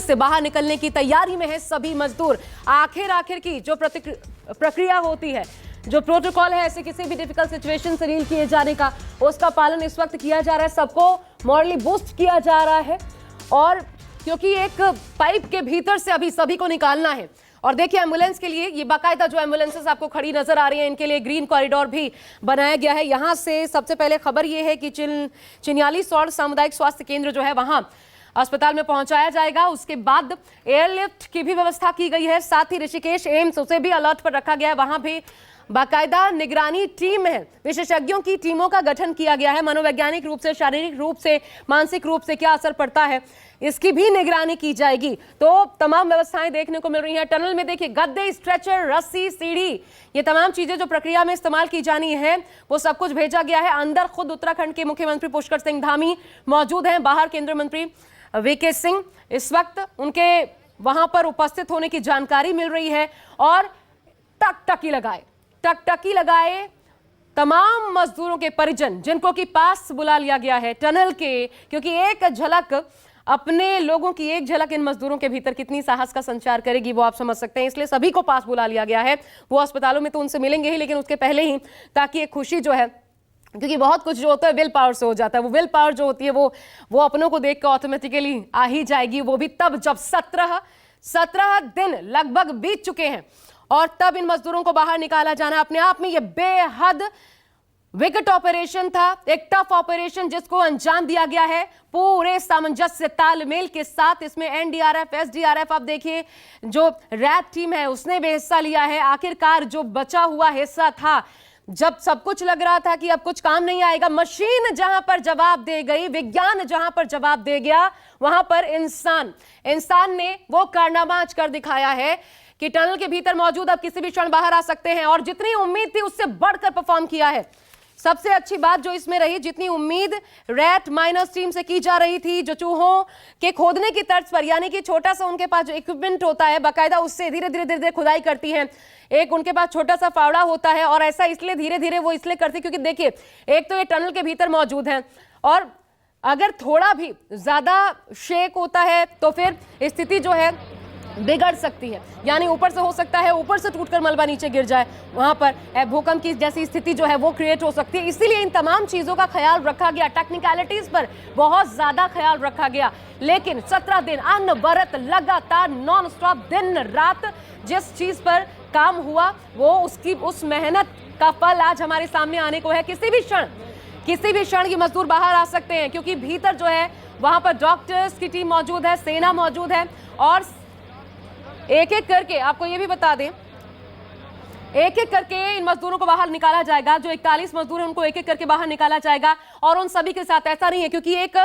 से बाहर निकलने की तैयारी में है सभी मजदूर। आखिर की जो प्रक्रिया होती है, जो प्रोटोकॉल है ऐसे किसी भी डिफिकल्ट सिचुएशन से डील किए जाने का, उसका पालन इस वक्त किया जा रहा है। सबको मॉरली बूस्ट किया जा रहा है और क्योंकि एक पाइप के भीतर से अभी सभी को निकालना है। और देखिए एम्बुलेंस के लिए ये बाकायदा जो एम्बुलेंसेस आपको खड़ी नजर आ रही हैं, इनके लिए ग्रीन कॉरिडोर भी बनाया गया है। यहां से सबसे पहले खबर ये है कि चिन्याली सौर सामुदायिक स्वास्थ्य केंद्र जो है वहां अस्पताल में पहुंचाया जाएगा। उसके बाद एयरलिफ्ट की भी व्यवस्था की गई है। साथ ही ऋषिकेश एम्स उसे भी अलर्ट पर रखा गया है, वहां भी बाकायदा निगरानी टीम है, विशेषज्ञों की टीमों का गठन किया गया है। मनोवैज्ञानिक रूप से, शारीरिक रूप से, मानसिक रूप से क्या असर पड़ता है इसकी भी निगरानी की जाएगी। तो तमाम व्यवस्थाएं देखने को मिल रही हैं। टनल में देखिए गद्दे, स्ट्रेचर, रस्सी, सीढ़ी, ये तमाम चीजें जो प्रक्रिया में इस्तेमाल की जानी है वो सब कुछ भेजा गया है। अंदर खुद उत्तराखंड के मुख्यमंत्री पुष्कर सिंह धामी मौजूद हैं, बाहर केंद्रीय मंत्री वीके सिंह इस वक्त उनके वहां पर उपस्थित होने की जानकारी मिल रही है। और टकटकी लगाए तमाम मजदूरों के परिजन जिनको कि पास बुला लिया गया है टनल के, क्योंकि एक झलक अपने लोगों की एक झलक इन मजदूरों के भीतर कितनी साहस का संचार करेगी वो आप समझ सकते हैं। इसलिए सभी को पास बुला लिया गया है। वो अस्पतालों में तो उनसे मिलेंगे ही, लेकिन उसके पहले ही ताकि एक खुशी जो है, क्योंकि बहुत कुछ जो होता है विल पावर से हो जाता है, वो विल पावर जो होती है वो अपनों को देख कर ऑटोमेटिकली आ ही जाएगी। वो भी तब जब 17 दिन लगभग बीत चुके हैं और तब इन मजदूरों को बाहर निकाला जाना अपने आप में ये बेहद विकट ऑपरेशन था, एक टफ ऑपरेशन जिसको अंजाम दिया गया है पूरे सामंजस्य तालमेल के साथ। इसमें एनडीआरएफ, एसडीआरएफ, आप देखिए जो रैप टीम है उसने भी हिस्सा लिया है। आखिरकार जो बचा हुआ हिस्सा था, जब सब कुछ लग रहा था कि अब कुछ काम नहीं आएगा, मशीन जहां पर जवाब दे गई, विज्ञान जहां पर जवाब दे गया, वहां पर इंसान ने वो कारनामा आज कर दिखाया है कि टनल के भीतर मौजूद अब किसी भी क्षण बाहर आ सकते हैं। और जितनी उम्मीद थी उससे बढ़कर परफॉर्म किया है। सबसे अच्छी बात जो इसमें रही, जितनी उम्मीद रैट माइनस टीम से की जा रही थी, जो चूहों के खोदने की तर्ज पर, यानी कि छोटा सा उनके पास जो इक्विपमेंट होता है बाकायदा उससे धीरे धीरे खुदाई करती है। एक उनके पास छोटा सा फावड़ा होता है और ऐसा इसलिए धीरे धीरे वो इसलिए करती क्योंकि देखिए एक तो ये टनल के भीतर मौजूद है और अगर थोड़ा भी ज्यादा शेक होता है तो फिर स्थिति जो है बिगड़ सकती है। यानी ऊपर से हो सकता है ऊपर से टूटकर मलबा नीचे गिर जाए, वहां पर भूकंप की जैसी स्थिति जो है वो क्रिएट हो सकती है। इसीलिए इन तमाम चीजों का ख्याल रखा गया, टेक्निकलिटीज पर बहुत ज्यादा ख्याल रखा गया। लेकिन 17 दिन अनवरत लगातार नॉन स्टॉप दिन रात जिस चीज पर काम हुआ वो उस मेहनत का फल आज हमारे सामने आने को है। किसी भी क्षण ये मजदूर बाहर आ सकते हैं, क्योंकि भीतर जो है वहां पर डॉक्टर्स की टीम मौजूद है, सेना मौजूद है और एक एक करके आपको ये भी बता दें, एक एक करके इन मजदूरों को बाहर निकाला जाएगा। जो 41 मजदूर हैं उनको एक एक करके बाहर निकाला जाएगा और उन सभी के साथ ऐसा नहीं है, क्योंकि एक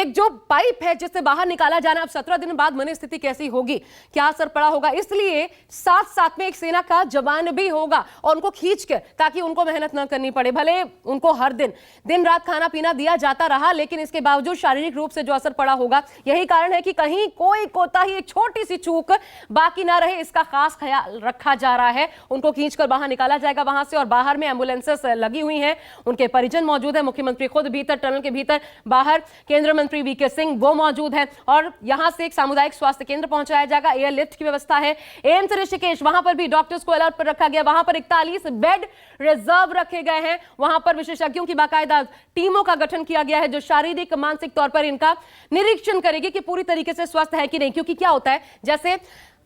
जो पाइप है जिससे बाहर निकाला जाना, अब 17 दिन बाद मन स्थिति कैसी होगी, क्या असर पड़ा होगा, इसलिए साथ में एक सेना का जवान भी होगा और उनको खींच कर, ताकि उनको मेहनत न करनी पड़े। भले उनको हर दिन रात खाना पीना दिया जाता रहा, लेकिन इसके बावजूद शारीरिक रूप से जो असर पड़ा होगा, यही कारण है कि कहीं कोई कोताही, एक छोटी सी चूक बाकी ना रहे, इसका खास ख्याल रखा जा रहा है। उनको खींचकर बाहर निकाला जाएगा वहां से और बाहर में एम्बुलेंसेस लगी हुई हैं, उनके परिजन मौजूद है, मुख्यमंत्री खुद भीतर टनल के भीतर, बाहर केंद्रीय मंत्री वीके सिंह वो मौजूद है और यहां से एक सामुदायिक स्वास्थ्य केंद्र पहुंचाया जाएगा। एयरलिफ्ट की व्यवस्था है। एम्स ऋषिकेश, वहां पर भी डॉक्टर्स को अलर्ट पर रखा गया। वहां पर 41 बेड रिजर्व रखे गए हैं। वहां पर विशेषज्ञों की बाकायदा टीमों का गठन किया गया है जो शारीरिक मानसिक तौर पर इनका निरीक्षण करेगी कि पूरी तरीके से स्वस्थ है कि नहीं। क्योंकि क्या होता है, जैसे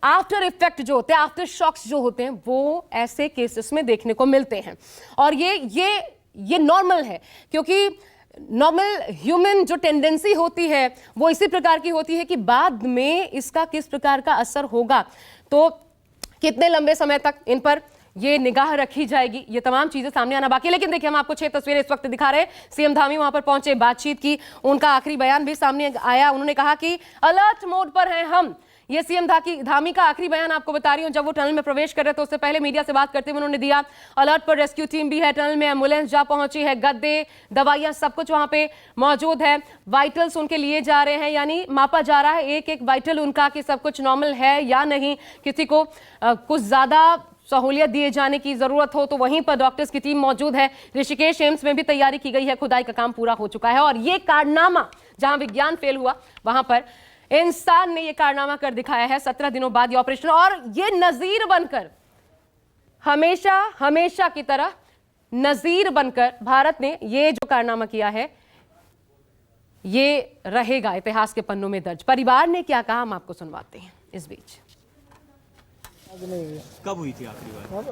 आफ्टर इफेक्ट जो होते हैं, आफ्टर शॉक्स जो होते हैं, वो ऐसे केसेस में देखने को मिलते हैं और ये नॉर्मल है, क्योंकि नॉर्मल ह्यूमन जो टेंडेंसी होती है वो इसी प्रकार की होती है कि बाद में इसका किस प्रकार का असर होगा, तो कितने लंबे समय तक इन पर ये निगाह रखी जाएगी, ये तमाम चीजें सामने आना बाकी है। लेकिन देखिए हम आपको 6 तस्वीरें इस वक्त दिखा रहे हैं। सीएम धामी वहां पर पहुंचे, बातचीत की, उनका आखिरी बयान भी सामने आया। उन्होंने कहा कि अलर्ट मोड पर हैं हम। ये सीएम धामी का आखिरी बयान आपको बता रही हूं। जब वो टनल में प्रवेश कर रहे थे उससे पहले मीडिया से बात करते हुए उन्होंने दिया, अलर्ट पर रेस्क्यू टीम भी है, टनल में एम्बुलेंस जा पहुंची है, गद्दे, दवाइयां सब कुछ वहां पे मौजूद है, वाइटल्स उनके लिए जा रहे हैं, यानी मापा जा रहा है एक एक वाइटल उनका कि सब कुछ नॉर्मल है या नहीं। किसी को कुछ ज्यादा सहूलियत दिए जाने की जरूरत हो तो वहीं पर डॉक्टर्स की टीम मौजूद है। ऋषिकेश एम्स में भी तैयारी की गई है, खुदाई का काम पूरा हो चुका है और ये कारनामा जहां विज्ञान फेल हुआ वहां पर इंसान ने यह कारनामा कर दिखाया है 17 दिनों बाद ये ऑपरेशन, और ये नजीर बनकर हमेशा हमेशा की तरह नजीर बनकर भारत ने ये जो कारनामा किया है ये रहेगा इतिहास के पन्नों में दर्ज। परिवार ने क्या कहा हम आपको सुनवाते हैं इस बीच। कब हुई थी आखिरी बार?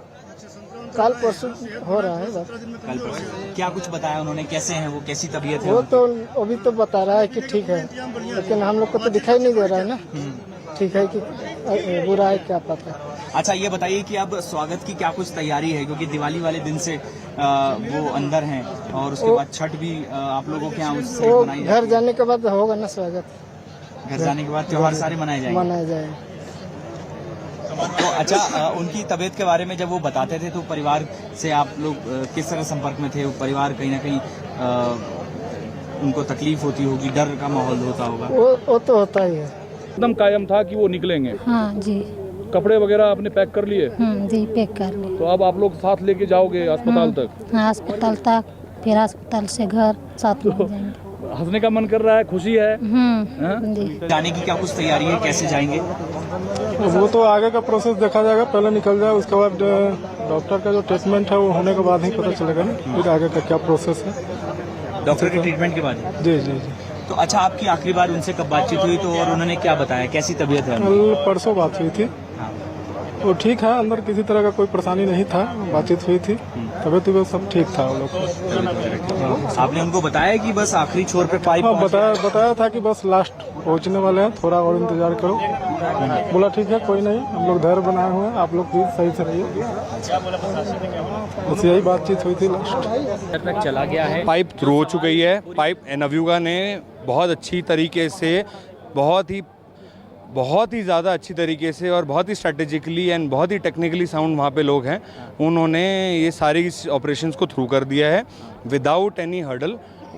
कल परसों हो रहा है बस। कल परसों। क्या कुछ बताया उन्होंने, कैसे हैं वो, कैसी तबीयत है? वो तो अभी तो बता रहा है कि ठीक है, लेकिन हम लोग को तो दिखाई नहीं दे रहा है ना, ठीक है कि बुरा है क्या पता। अच्छा ये बताइए कि अब स्वागत की क्या कुछ तैयारी है, क्योंकि दिवाली वाले दिन से वो अंदर हैं और उसके बाद छठ भी आप लोगों के यहाँ उससे वो मनाई घर जाने के बाद होगा ना स्वागत। घर जाने के बाद त्योहार सारे मनाए जाएंगे। तो अच्छा उनकी तबीयत के बारे में जब वो बताते थे तो परिवार से आप लोग किस तरह संपर्क में थे? परिवार कहीं ना कहीं उनको तकलीफ होती होगी, डर का माहौल होता होगा? वो तो होता ही है। एकदम कायम था कि वो निकलेंगे। हाँ जी। कपड़े वगैरह आपने पैक कर लिए? जी पैक कर लिए। तो अब आप लोग साथ लेके जाओगे अस्पताल तक? हाँ अस्पताल तक, फिर अस्पताल से घर साथ में जाएंगे। हंसने का मन कर रहा है, खुशी है? जी। जाने की क्या कुछ तैयारी है, कैसे जाएंगे? वो तो आगे का प्रोसेस देखा जाएगा, पहले निकल जाए, उसके बाद डॉक्टर का जो ट्रीटमेंट है वो होने के बाद ही पता चलेगा ना फिर आगे का क्या प्रोसेस है। डॉक्टर के ट्रीटमेंट के बाद? जी जी जी। तो अच्छा आपकी आखिरी बार उनसे कब बातचीत हुई तो, और उन्होंने क्या बताया, कैसी तबीयत है? कल परसों बात हुई थी, वो ठीक है, अंदर किसी तरह का कोई परेशानी नहीं था, बातचीत हुई थी, तबियत सब ठीक था वो लोग को। आपने उनको बताया कि बस आखिरी छोर पे पाइप? हाँ बताया था कि बस लास्ट पहुंचने वाले हैं, थोड़ा और इंतजार करो। बोला ठीक है कोई नहीं, हम लोग धैर्य बनाए हुए हैं, आप लोग भी सही से रहिए, बस यही बातचीत हुई थी लास्ट। चला गया है, पाइप थ्रू हो चुकी है। पाइप नवयुगा ने बहुत अच्छी तरीके से, बहुत ही ज़्यादा अच्छी तरीके से और बहुत ही स्ट्रेटेजिकली एंड बहुत ही टेक्निकली साउंड वहाँ पे लोग हैं, उन्होंने ये सारी ऑपरेशंस को थ्रू कर दिया है विदाउट एनी हर्डल।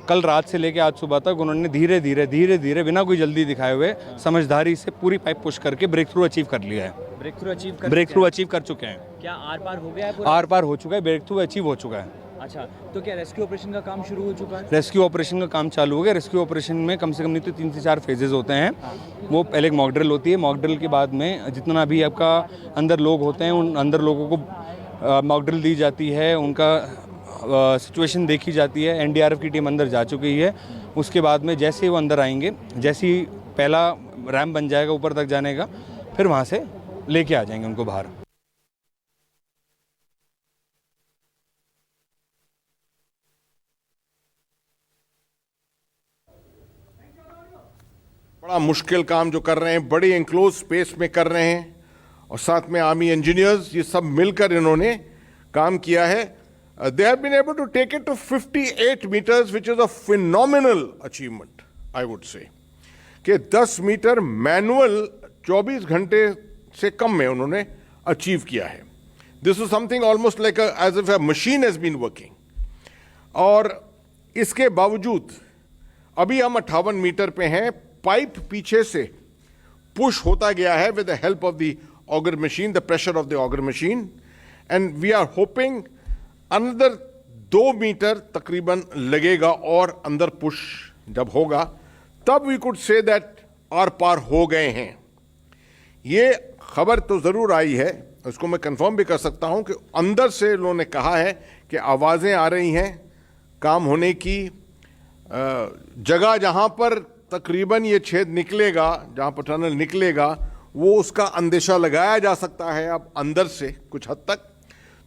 कल रात से लेके आज सुबह तक उन्होंने धीरे धीरे बिना कोई जल्दी दिखाए हुए समझदारी से पूरी पाइप पुश करके ब्रेक थ्रू अचीव कर लिया है। ब्रेक थ्रू अचीव कर चुके हैं। क्या आर पार हो गया है? आर पार हो चुका है, ब्रेक थ्रू अचीव हो चुका है। अच्छा तो क्या रेस्क्यू ऑपरेशन का काम शुरू हो चुका है? रेस्क्यू ऑपरेशन का काम चालू हो गया। रेस्क्यू ऑपरेशन में कम से कम नहीं तो 3 से 4 फेजेस होते हैं। वो पहले एक मॉक ड्रिल होती है, मॉक ड्रिल के बाद में जितना भी आपका अंदर लोग होते हैं उन अंदर लोगों को मॉक ड्रिल दी जाती है, उनका सिचुएशन देखी जाती है। एनडीआरएफ की टीम अंदर जा चुकी है। उसके बाद में जैसे ही वो अंदर आएंगे, जैसे ही पहला रैम्प बन जाएगा ऊपर तक जाने का, फिर वहाँ से लेके आ जाएंगे उनको बाहर। बड़ा मुश्किल काम जो कर रहे हैं, बड़ी एनक्लोज स्पेस में कर रहे हैं, और साथ में आर्मी इंजीनियर्स, ये सब मिलकर इन्होंने काम किया है। They have been able to take it to 58 metres which is a phenomenal achievement I would say, कि 10 मीटर मैनुअल 24 घंटे से कम में उन्होंने अचीव किया है। This is something almost like as if a machine has been working. और इसके बावजूद अभी हम 58 मीटर पे हैं। पाइप पीछे से पुश होता गया है with the help of the auger machine, the pressure of the auger machine, and we are hoping another 2 metre तकरीबन लगेगा, और अंदर पुश जब होगा तब we could say that are पार हो गए हैं। ये खबर तो जरूर आई है, उसको मैं कंफर्म भी कर सकता हूं कि अंदर से उन्होंने कहा है कि आवाजें आ रही हैं काम होने की। जगह जहां पर तकरीबन ये छेद निकलेगा, जहां पर टनल निकलेगा, वो उसका अंदेशा लगाया जा सकता है अब अंदर से कुछ हद तक।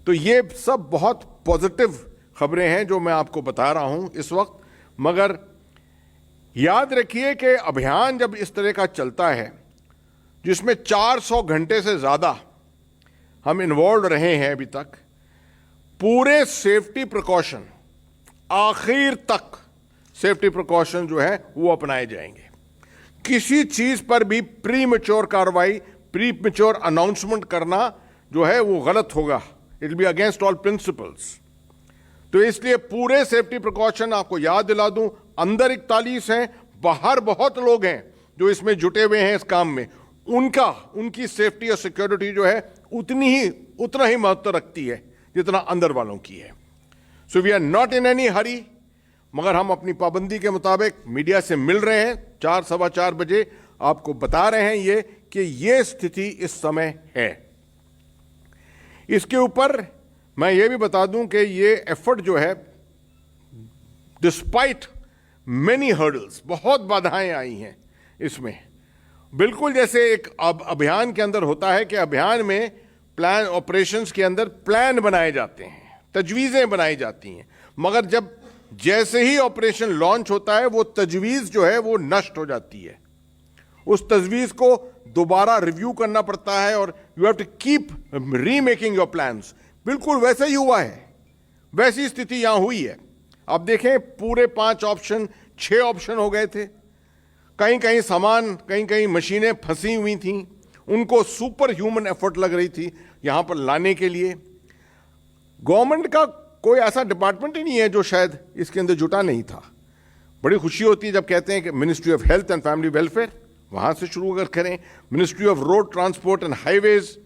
तो ये सब बहुत पॉजिटिव खबरें हैं जो मैं आपको बता रहा हूं इस वक्त। मगर याद रखिए कि अभियान जब इस तरह का चलता है, जिसमें 400 घंटे से ज्यादा हम इन्वॉल्व रहे हैं अभी तक, पूरे सेफ्टी प्रिकॉशन, आखिर तक सेफ्टी प्रिकॉशन जो है वो अपनाए जाएंगे। किसी चीज पर भी प्री मैच्योर कार्रवाई, प्री मैच्योर अनाउंसमेंट करना जो है वो गलत होगा। It will be against all principles. तो इसलिए पूरे सेफ्टी प्रिकॉशन, आपको याद दिला दूं, अंदर 41 हैं, बाहर बहुत लोग हैं जो इसमें जुटे हुए हैं इस काम में। उनकी सेफ्टी और सिक्योरिटी जो है उतना ही महत्व रखती है जितना अंदर वालों की है। So we are not in any hurry, मगर हम अपनी पाबंदी के मुताबिक मीडिया से मिल रहे हैं। 4, 4:15 बजे आपको बता रहे हैं ये कि ये स्थिति इस समय है। इसके ऊपर मैं ये भी बता दूं कि ये एफर्ट जो है, डिस्पाइट मेनी हर्डल्स, बहुत बाधाएं आई हैं इसमें। बिल्कुल जैसे एक अभियान के अंदर होता है कि अभियान में प्लान, ऑपरेशंस के अंदर प्लान बनाए जाते हैं, तजवीज़ें बनाई जाती हैं, मगर जब जैसे ही ऑपरेशन लॉन्च होता है वो तजवीज़ जो है वो नष्ट हो जाती है। उस तजवीज़ को दोबारा रिव्यू करना पड़ता है और you have to keep remaking your plans. बिल्कुल वैसा ही हुआ है, वैसी स्थिति यहां हुई है। अब देखें, पूरे 5 ऑप्शन 6 ऑप्शन हो गए थे। कहीं कहीं सामान, कहीं कहीं मशीनें फंसी हुई थीं, उनको सुपर ह्यूमन एफर्ट लग रही थी यहां पर लाने के लिए। गवर्नमेंट का कोई ऐसा डिपार्टमेंट ही नहीं है जो शायद इसके अंदर जुटा नहीं था। बड़ी खुशी होती है जब कहते हैं कि ministry of health and family welfare, वहां से शुरू अगर करें, ministry of road transport and highways,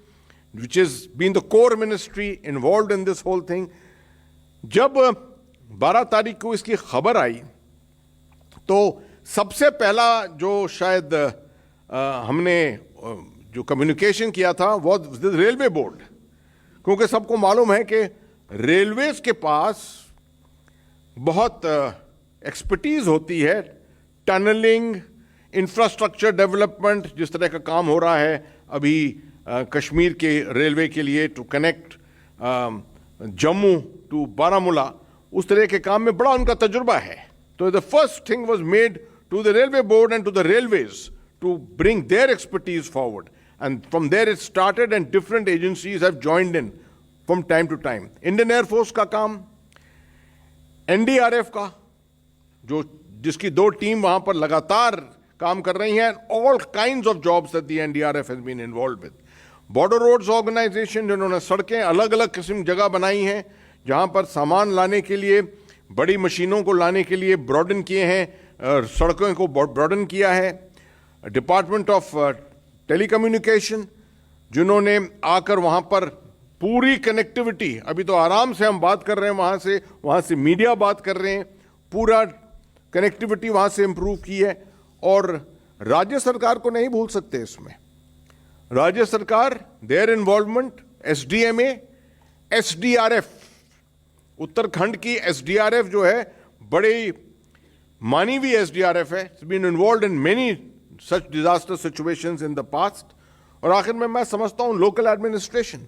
which is been the core ministry involved in this whole thing. जब 12 तारीख को इसकी खबर आई तो सबसे पहला जो शायद हमने जो कम्युनिकेशन किया था वो रेलवे बोर्ड, क्योंकि सबको मालूम है कि रेलवेज के पास बहुत एक्सपर्टीज होती है, टनलिंग, इंफ्रास्ट्रक्चर डेवलपमेंट, जिस तरह का काम हो रहा है अभी कश्मीर के रेलवे के लिए to connect Jammu to Baramulla, उस तरह के काम में बड़ा उनका तजुर्बा है। तो the first thing was made to the railway board and to the railways to bring their expertise forward, and from there it started and different agencies have joined in from time to time. Indian air force का काम, NDRF का जो जिसकी 2 team वहां पर लगातार काम कर रही हैं, all kinds of jobs that the NDRF has been involved with. Border roads organisation, जिन्होंने सड़कें अलग अलग किस्म जगह बनाई हैं जहां पर सामान लाने के लिए, बड़ी मशीनों को लाने के लिए ब्रॉडन किए हैं, सड़कों को ब्रॉडन किया है। डिपार्टमेंट ऑफ टेलीकम्युनिकेशन, जिन्होंने आकर वहां पर पूरी कनेक्टिविटी, अभी तो आराम से हम बात कर रहे हैं, वहां से मीडिया बात कर रहे हैं, पूरा कनेक्टिविटी वहां से इंप्रूव की है। और राज्य सरकार को नहीं भूल सकते इसमें। राज्य सरकार, their involvement, SDMA, SDRF, Uttarakhand की एसडीआरएफ जो है बड़ी मानी हुई एसडीआरएफ है, it's been involved in many such disaster situations in the past. और आखिर में मैं समझता हूं लोकल एडमिनिस्ट्रेशन,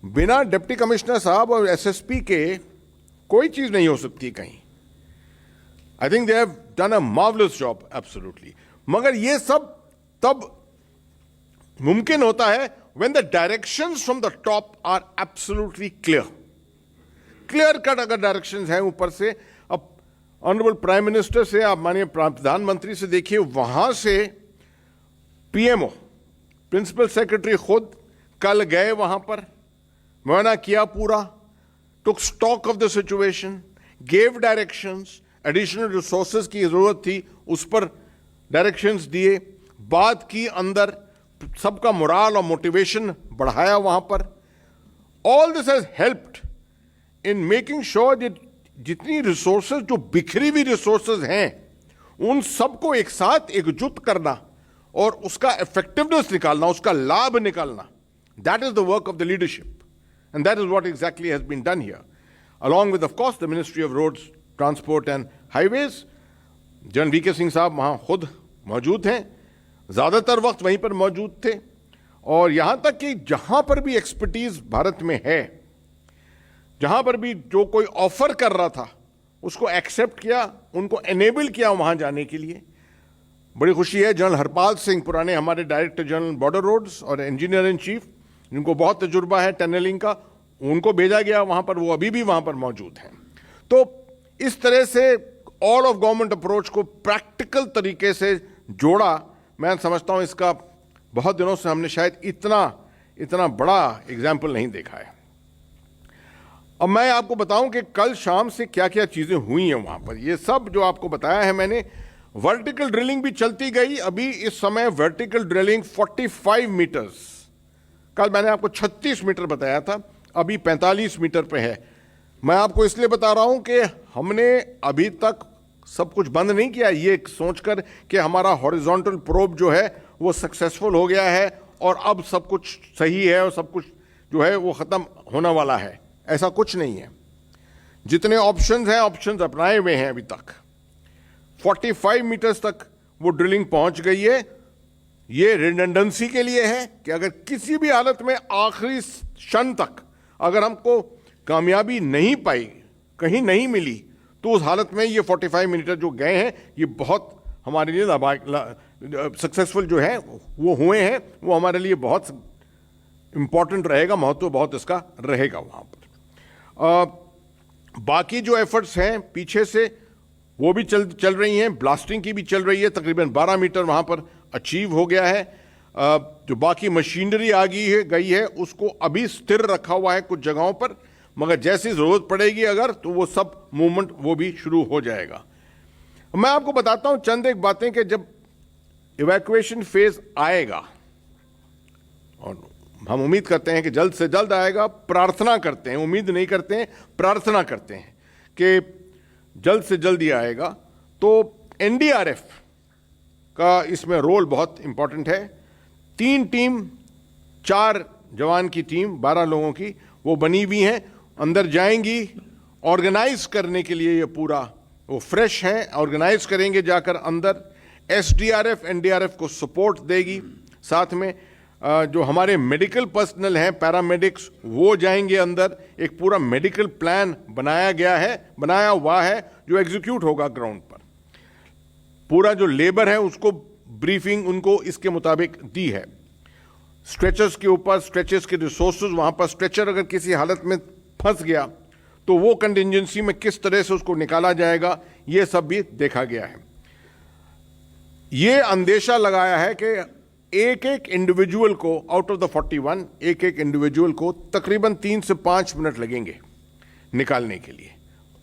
बिना डिप्टी कमिश्नर साहब और एसएसपी के कोई चीज नहीं हो सकती कहीं। I think they have done a marvellous job, absolutely. मगर ये सब तब मुमकिन होता है when the directions from the top are absolutely clear cut. अगर डायरेक्शंस हैं ऊपर से, अब ऑनरेबल प्राइम मिनिस्टर से, आप मानिए प्रधानमंत्री से देखिए, वहां से पीएमओ, प्रिंसिपल सेक्रेटरी खुद कल गए वहां पर, मुआयना किया पूरा, took stock of the situation, gave directions, additional resources की जरूरत थी उस पर डायरेक्शंस दिए, बात की, अंदर सबका मोराल और मोटिवेशन बढ़ाया वहां पर। All this has helped in making sure that जितनी रिसोर्सेज, जो बिखरी हुई रिसोर्सेज हैं, उन सबको एक साथ एकजुट करना और उसका इफेक्टिवनेस निकालना, उसका लाभ निकालना, that is the work of the leadership, and that is what exactly has been done here, along with of course the Ministry of Roads, Transport and Highways. General VK Singh साहब वहां खुद मौजूद हैं, ज्यादातर वक्त वहीं पर मौजूद थे। और यहां तक कि जहां पर भी एक्सपर्टीज भारत में है, जहां पर भी जो कोई ऑफर कर रहा था उसको एक्सेप्ट किया, उनको एनेबल किया वहां जाने के लिए। बड़ी खुशी है, जनरल हरपाल सिंह, पुराने हमारे डायरेक्टर जनरल बॉर्डर रोड्स और इंजीनियर इन चीफ, जिनको बहुत तजुर्बा है टनलिंग का, उनको भेजा गया वहां पर, वो अभी भी वहां पर मौजूद हैं। तो इस तरह से ऑल ऑफ गवर्नमेंट अप्रोच को प्रैक्टिकल तरीके से जोड़ा। मैं समझता हूं इसका बहुत दिनों से हमने शायद इतना बड़ा एग्जाम्पल नहीं देखा है। अब मैं आपको बताऊं कि कल शाम से क्या क्या चीजें हुई हैं वहां पर। ये सब जो आपको बताया है मैंने, वर्टिकल ड्रिलिंग भी चलती गई। अभी इस समय वर्टिकल ड्रिलिंग 45 मीटर्स, कल मैंने आपको 36 मीटर बताया था, अभी 45 मीटर पे है। मैं आपको इसलिए बता रहा हूं कि हमने अभी तक सब कुछ बंद नहीं किया, ये सोचकर कि हमारा हॉरिजॉन्टल प्रोब जो है वो सक्सेसफुल हो गया है और अब सब कुछ सही है और सब कुछ जो है वो ख़त्म होने वाला है, ऐसा कुछ नहीं है। जितने ऑप्शंस हैं, ऑप्शंस अपनाए हुए हैं अभी तक। 45 मीटर्स तक वो ड्रिलिंग पहुंच गई है। ये रिडंडेंसी के लिए है कि अगर किसी भी हालत में आखिरी क्षण तक अगर हमको कामयाबी नहीं पाई, कहीं नहीं मिली, तो उस हालत में ये 45 मीटर जो गए हैं ये बहुत हमारे लिए सक्सेसफुल जो है वो हुए हैं, वो हमारे लिए बहुत इंपॉर्टेंट रहेगा, महत्व बहुत इसका रहेगा वहाँ पर। बाकी जो एफर्ट्स हैं पीछे से वो भी चल रही हैं, ब्लास्टिंग की भी चल रही है। तकरीबन 12 मीटर वहाँ पर अचीव हो गया है। जो बाकी मशीनरी आ गई है उसको अभी स्थिर रखा हुआ है कुछ जगहों पर, मगर जैसी ज़रूरत पड़ेगी अगर तो वो सब मूवमेंट वो भी शुरू हो जाएगा। मैं आपको बताता हूँ चंद एक बातें कि जब इवैक्यूएशन फेज आएगा, और हम उम्मीद करते हैं कि जल्द से जल्द आएगा, प्रार्थना करते हैं, उम्मीद नहीं करते हैं, प्रार्थना करते हैं कि जल्द से जल्द ही आएगा, तो एनडीआरएफ का इसमें रोल बहुत इंपॉर्टेंट है। 3 टीम, 4 जवान की टीम, 12 लोगों की वो बनी हुई हैं, अंदर जाएंगी ऑर्गेनाइज करने के लिए। ये पूरा वो फ्रेश हैं, ऑर्गेनाइज करेंगे जाकर अंदर। एसडीआरएफ एनडीआरएफ को सपोर्ट देगी। साथ में जो हमारे मेडिकल पर्सनल हैं, पैरामेडिक्स, वो जाएंगे अंदर। एक पूरा मेडिकल प्लान बनाया हुआ है जो एग्जीक्यूट होगा ग्राउंड पर। पूरा जो लेबर है उसको ब्रीफिंग उनको इसके मुताबिक दी है। स्ट्रेचर्स के ऊपर, स्ट्रेचर्स के रिसोर्सेज, वहां पर स्ट्रेचर अगर किसी हालत में फंस गया तो वो कंटिजेंसी में किस तरह से उसको निकाला जाएगा, ये सब भी देखा गया है। ये अंदेशा लगाया है कि एक एक इंडिविजुअल को, आउट ऑफ द 41, एक एक इंडिविजुअल को तकरीबन 3 से 5 मिनट लगेंगे निकालने के लिए,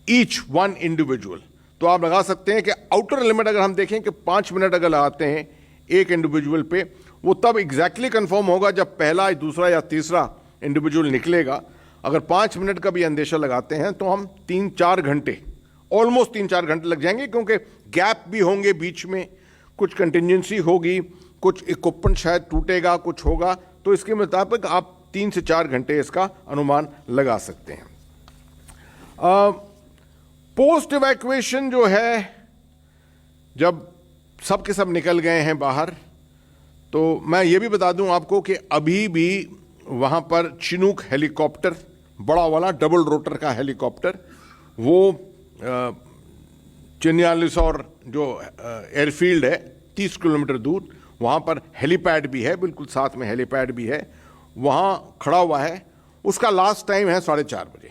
ईच वन इंडिविजुअल। तो आप लगा सकते हैं कि आउटर लिमिट अगर हम देखें कि 5 मिनट अगर लगाते हैं एक इंडिविजुअल पे, वो तब एग्जैक्टली कंफर्म होगा जब पहला, दूसरा या तीसरा इंडिविजुअल निकलेगा। अगर 5 मिनट का भी अंदेशा लगाते हैं तो हम 3-4 घंटे, ऑलमोस्ट 3-4 घंटे लग जाएंगे, क्योंकि गैप भी होंगे बीच में, कुछ कंटिजेंसी होगी, कुछ इक्विपमेंट शायद टूटेगा, कुछ होगा, तो इसके मुताबिक आप 3 से 4 घंटे इसका अनुमान लगा सकते हैं। पोस्ट इवैक्यूएशन जो है, जब सब के सब निकल गए हैं बाहर, तो मैं ये भी बता दूं आपको कि अभी भी वहाँ पर चिनूक हेलीकॉप्टर, बड़ा वाला डबल रोटर का हेलीकॉप्टर, वो चिन्यालिसौर जो एयरफील्ड है 30 किलोमीटर दूर, वहाँ पर हेलीपैड भी है, बिल्कुल साथ में हेलीपैड भी है, वहाँ खड़ा हुआ है। उसका लास्ट टाइम है 4:30 बजे।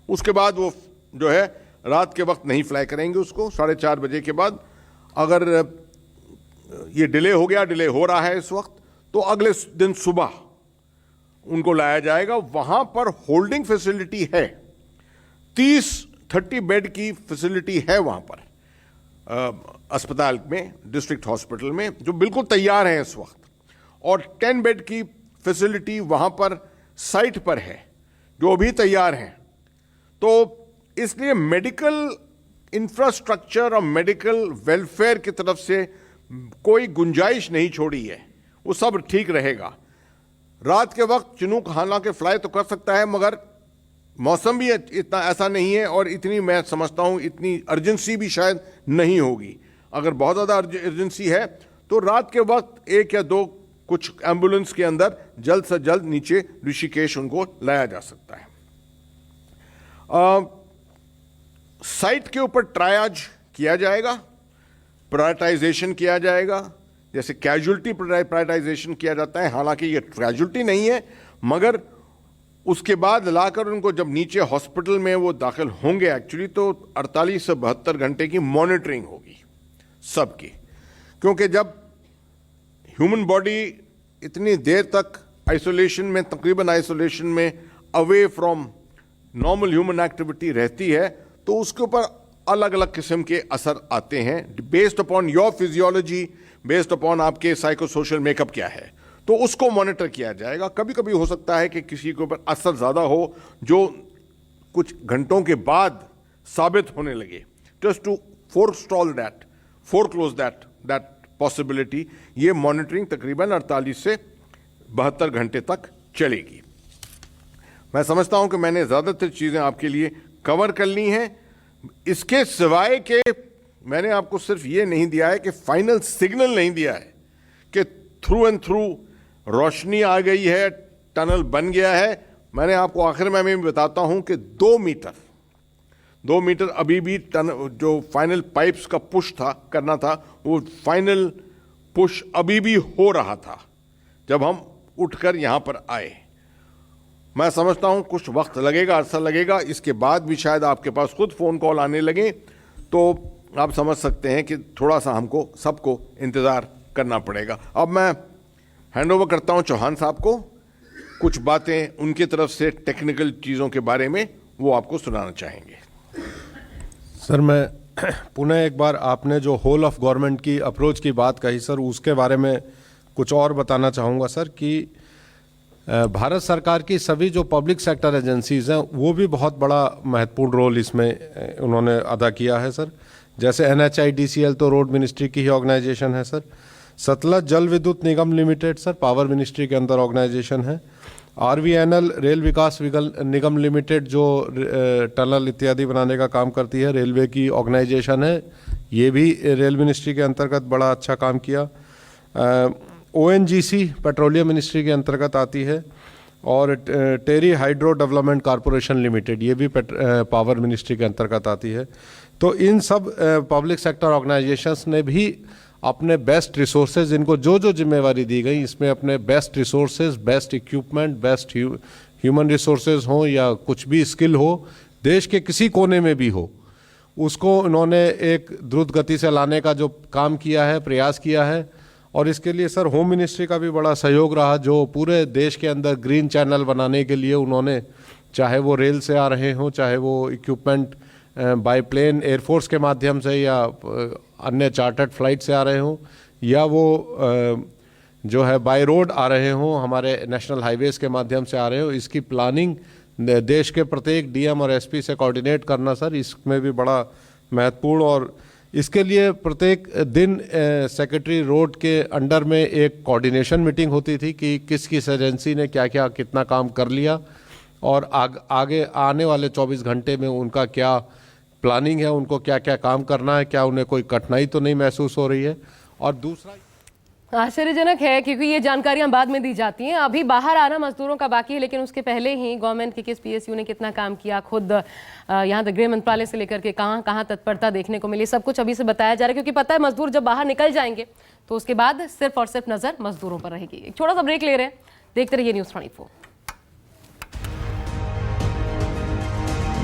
उसके बाद वो जो है रात के वक्त नहीं फ्लाई करेंगे उसको। 4:30 बजे के बाद अगर ये डिले हो गया, डिले हो रहा है इस वक्त, तो अगले दिन सुबह उनको लाया जाएगा। वहाँ पर होल्डिंग फैसिलिटी है, 30 बेड की फैसिलिटी है वहाँ पर अस्पताल में, डिस्ट्रिक्ट हॉस्पिटल में, जो बिल्कुल तैयार है इस वक्त। और 10 बेड की फैसिलिटी वहाँ पर साइट पर है, जो भी तैयार हैं। तो इसलिए मेडिकल इंफ्रास्ट्रक्चर और मेडिकल वेलफेयर की तरफ से कोई गुंजाइश नहीं छोड़ी है, वो सब ठीक रहेगा। रात के वक्त चिनूक हालांकि फ्लाई तो कर सकता है, मगर मौसम भी इतना ऐसा नहीं है और इतनी, मैं समझता हूँ इतनी अर्जेंसी भी शायद नहीं होगी। अगर बहुत ज़्यादा अर्जेंसी है तो रात के वक्त 1 या 2 कुछ एम्बुलेंस के अंदर जल्द से जल्द नीचे ऋषिकेश उनको लाया जा सकता है। साइट के ऊपर ट्रायज किया जाएगा, प्रायोरिटाइजेशन किया जाएगा, जैसे कैजुअल्टी प्रायोरिटाइजेशन किया जाता है। हालांकि ये कैजुअल्टी नहीं है, मगर उसके बाद लाकर उनको जब नीचे हॉस्पिटल में वो दाखिल होंगे एक्चुअली, तो 48 से 72 घंटे की मॉनिटरिंग होगी सबकी। क्योंकि जब ह्यूमन बॉडी इतनी देर तक आइसोलेशन में, तकरीबन आइसोलेशन में, away from normal human activity रहती है, तो उसके ऊपर अलग अलग किस्म के असर आते हैं, based upon your physiology, based upon आपके साइकोसोशल मेकअप क्या है, तो उसको मॉनिटर किया जाएगा। कभी कभी हो सकता है कि किसी के ऊपर असर ज़्यादा हो, जो कुछ घंटों के बाद साबित होने लगे, just to foreclose that possibility. ये मॉनिटरिंग तकरीबन 48 से 72 घंटे तक चलेगी। मैं समझता हूं कि मैंने ज़्यादातर चीज़ें आपके लिए कवर कर ली हैं। इसके सिवाय के मैंने आपको सिर्फ ये नहीं दिया है कि फाइनल सिग्नल नहीं दिया है कि थ्रू एंड थ्रू रोशनी आ गई है, टनल बन गया है। मैंने आपको आखिर में मैं बताता हूं कि 2 मीटर अभी भी जो फाइनल पाइप्स का पुश था करना था, वो फाइनल पुश अभी भी हो रहा था जब हम उठकर यहां पर आए। मैं समझता हूं कुछ वक्त लगेगा, अरसा लगेगा, इसके बाद भी शायद आपके पास खुद फ़ोन कॉल आने लगे, तो आप समझ सकते हैं कि थोड़ा सा हमको सबको इंतज़ार करना पड़ेगा। अब मैं हैंड ओवर करता हूं चौहान साहब को, कुछ बातें उनकी तरफ से टेक्निकल चीज़ों के बारे में वो आपको सुनाना चाहेंगे। सर, मैं पुनः एक बार आपने जो होल ऑफ गवर्नमेंट की अप्रोच की बात कही सर, उसके बारे में कुछ और बताना चाहूँगा सर कि भारत सरकार की सभी जो पब्लिक सेक्टर एजेंसीज हैं वो भी बहुत बड़ा महत्वपूर्ण रोल इसमें उन्होंने अदा किया है सर। जैसे NHIDCL तो रोड मिनिस्ट्री की ही ऑर्गेनाइजेशन है सर। सतलज जल विद्युत निगम लिमिटेड सर पावर मिनिस्ट्री के अंदर ऑर्गेनाइजेशन है। RVNL रेल विकास निगम लिमिटेड जो टनल इत्यादि बनाने का काम करती है, रेलवे की ऑर्गेनाइजेशन है, ये भी रेल मिनिस्ट्री के अंतर्गत बड़ा अच्छा काम किया। ONGC पेट्रोलियम मिनिस्ट्री के अंतर्गत आती है और टेरी हाइड्रो डेवलपमेंट कॉरपोरेशन लिमिटेड ये भी पावर मिनिस्ट्री के अंतर्गत आती है। तो इन सब पब्लिक सेक्टर ऑर्गेनाइजेशंस ने भी अपने बेस्ट रिसोर्सेज, इनको जो जो जिम्मेवारी दी गई इसमें अपने best resources, best equipment, best human resources हों या कुछ भी स्किल हो, देश के किसी कोने में भी हो, उसको उन्होंने एक द्रुत गति से लाने का जो काम किया है, प्रयास किया है। और इसके लिए सर होम मिनिस्ट्री का भी बड़ा सहयोग रहा, जो पूरे देश के अंदर ग्रीन चैनल बनाने के लिए उन्होंने, चाहे वो रेल से आ रहे हों, चाहे वो इक्विपमेंट बाय प्लेन एयरफोर्स के माध्यम से या अन्य चार्टर्ड फ्लाइट से आ रहे हों, या वो जो है बाय रोड आ रहे हों, हमारे नेशनल हाईवेज़ के माध्यम से आ रहे हों, इसकी प्लानिंग देश के प्रत्येक DM और SP से कोऑर्डिनेट करना सर, इसमें भी बड़ा महत्वपूर्ण। और इसके लिए प्रत्येक दिन सेक्रेटरी रोड के अंडर में एक कोऑर्डिनेशन मीटिंग होती थी कि किस किस एजेंसी ने क्या क्या कितना काम कर लिया और आगे आने वाले 24 घंटे में उनका क्या प्लानिंग है, उनको क्या क्या काम करना है, क्या उन्हें कोई कठिनाई तो नहीं महसूस हो रही है। और दूसरा आश्चर्यजनक है क्योंकि ये जानकारियां बाद में दी जाती हैं, अभी बाहर आना मजदूरों का बाकी है, लेकिन उसके पहले ही गवर्नमेंट के किस PSU ने कितना काम किया, खुद यहाँ तक गृह मंत्रालय से लेकर के कहाँ कहाँ तत्परता देखने को मिली, सब कुछ अभी से बताया जा रहा है। क्योंकि पता है मजदूर जब बाहर निकल जाएंगे तो उसके बाद सिर्फ और सिर्फ नजर मजदूरों पर रहेगी। एक छोटा सा ब्रेक ले रहे हैं, देखते रहिए News 24।